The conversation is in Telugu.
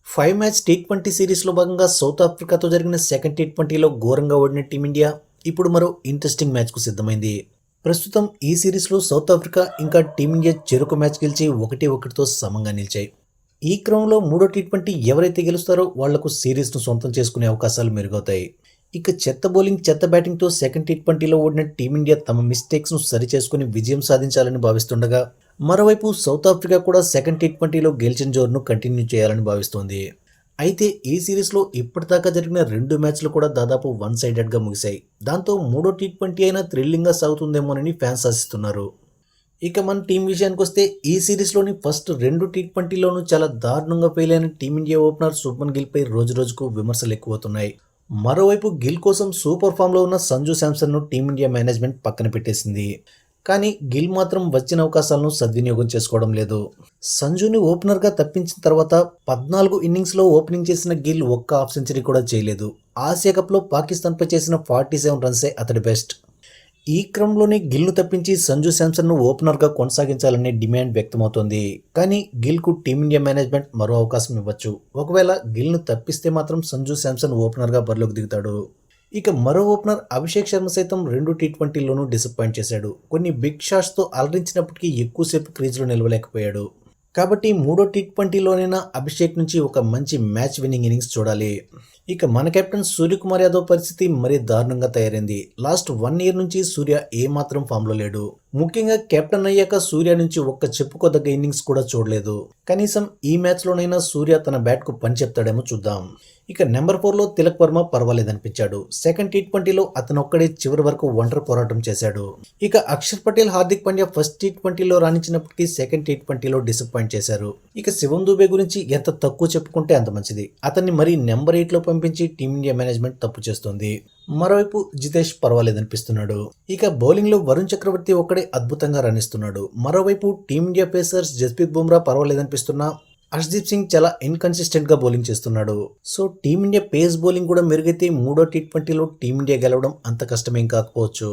5 మ్యాచ్ టీ20 సిరీస్లో భాగంగా సౌత్ ఆఫ్రికాతో జరిగిన సెకండ్ టీ20లో ఘోరంగా ఓడిన టీమిండియా ఇప్పుడు మరో ఇంట్రెస్టింగ్ మ్యాచ్కు సిద్ధమైంది. ప్రస్తుతం ఈ సిరీస్లో సౌత్ ఆఫ్రికా ఇంకా టీమిండియా చెరకు మ్యాచ్ గెలిచి 1-1తో సమంగా నిలిచాయి. ఈ క్రమంలో మూడో టీ20 ఎవరైతే గెలుస్తారో వాళ్లకు సిరీస్ను సొంతం చేసుకునే అవకాశాలు మెరుగవుతాయి. ఇక చెత్త బౌలింగ్ చెత్త బ్యాటింగ్తో సెకండ్ టీ20లో ఓడిన టీమిండియా తమ మిస్టేక్స్ను సరిచేసుకుని విజయం సాధించాలని భావిస్తుండగా, మరోవైపు సౌత్ ఆఫ్రికా కూడా సెకండ్ టీ20లో గెలిచిన జోరును కంటిన్యూ చేయాలని భావిస్తోంది. అయితే ఈ సిరీస్లో ఇప్పటిదాకా జరిగిన 2 మ్యాచ్లు కూడా దాదాపు వన్ సైడెడ్గా ముగిశాయి. దాంతో మూడో టీ20 అయినా థ్రిల్లింగ్గా సాగుతుందేమోనని ఫ్యాన్స్ ఆశిస్తున్నారు. ఇక మన టీం విషయానికి వస్తే ఈ సిరీస్లోని ఫస్ట్ 2 టీ20లోనూ చాలా దారుణంగా ఫెయిల్ అయిన టీమిండియా ఓపెనర్ శుభ్మన్ గిల్పై రోజురోజుకు విమర్శలు ఎక్కువవుతున్నాయి. మరోవైపు గిల్ కోసం సూపర్ ఫామ్లో ఉన్న సంజు శాంసన్ను టీమిండియా మేనేజ్మెంట్ పక్కన పెట్టేసింది. కానీ గిల్ మాత్రం వచ్చిన అవకాశాలను సద్వినియోగం చేసుకోవడం లేదు. సంజుని ఓపెనర్గా తప్పించిన తర్వాత 14 ఇన్నింగ్స్లో ఓపెనింగ్ చేసిన గిల్ ఒక్క హాఫ్ సెంచరీ కూడా చేయలేదు. ఆసియా కప్లో పాకిస్తాన్పై చేసిన 47 రన్సే అతడి బెస్ట్. ఈ క్రమంలోనే గిల్ను తప్పించి సంజు శాంసన్ను ఓపెనర్గా కొనసాగించాలనే డిమాండ్ వ్యక్తమవుతోంది. కానీ గిల్కు టీమిండియా మేనేజ్మెంట్ మరో అవకాశం ఇవ్వచ్చు. ఒకవేళ గిల్ను తప్పిస్తే మాత్రం సంజు శాంసన్ ఓపెనర్గా బరిలోకి దిగుతాడు. ఇక మరో ఓపెనర్ అభిషేక్ శర్మ సైతం 2 టీ20లోనూ డిసప్పాయింట్ చేశాడు. కొన్ని బిగ్ షాట్స్తో అలరించినప్పటికీ ఎక్కువసేపు క్రీజ్లో నిలవలేకపోయాడు. కాబట్టి మూడో టీ20లోనైనా అభిషేక్ నుంచి ఒక మంచి మ్యాచ్ విన్నింగ్ ఇన్నింగ్స్ చూడాలి. ఇక మన కెప్టెన్ సూర్యకుమార్ యాదవ్ పరిస్థితి మరీ దారుణంగా తయారైంది. లాస్ట్ 1 ఇయర్ నుంచి సూర్య ఏమాత్రం ఫామ్లో లేడు. ముఖ్యంగా కెప్టెన్ అయ్యాక సూర్య నుంచి ఒక్క చెప్పుకోదగ్గ ఇన్నింగ్స్ కూడా చూడలేదు. కనీసం ఈ మ్యాచ్లోనైనా సూర్య తన బ్యాట్కు పని చెప్తాడేమో చూద్దాం. ఇక నెంబర్ 4లో తిలక్ వర్మ పర్వాలేదనిపించాడు. సెకండ్ టీ20లో అతను ఒక్కడే చివరి వరకు ఒంటరి పోరాటం చేశాడు. ఇక అక్షర్ పటేల్, హార్దిక్ పాండ్యా ఫస్ట్ టీ20లో రాణించినప్పటికీ సెకండ్ టీ20లో డిసప్పాయింట్ చేశారు. ఇక శివం దూబే గురించి ఎంత తక్కువ చెప్పుకుంటే అంత మంచిది. అతన్ని మరీ నెంబర్ 8లో పంపించి టీమిండియా మేనేజ్మెంట్ తప్పు చేస్తోంది. మరోవైపు జితేష్ పర్వాలేదనిపిస్తున్నాడు. ఇక బౌలింగ్లో వరుణ్ చక్రవర్తి ఒక్కడే అద్భుతంగా రాణిస్తున్నాడు. మరోవైపు టీమిండియా పేసర్స్ జస్ప్రీత్ బుమ్రా పర్వాలేదనిపిస్తున్నా హర్షదీప్ సింగ్ చాలా ఇన్కన్సిస్టెంట్గా బౌలింగ్ చేస్తున్నాడు. సో టీమిండియా పేస్ బౌలింగ్ కూడా మెరుగైతే మూడో టీ20లో టీమిండియా గెలవడం అంత కష్టమేం కాకపోవచ్చు.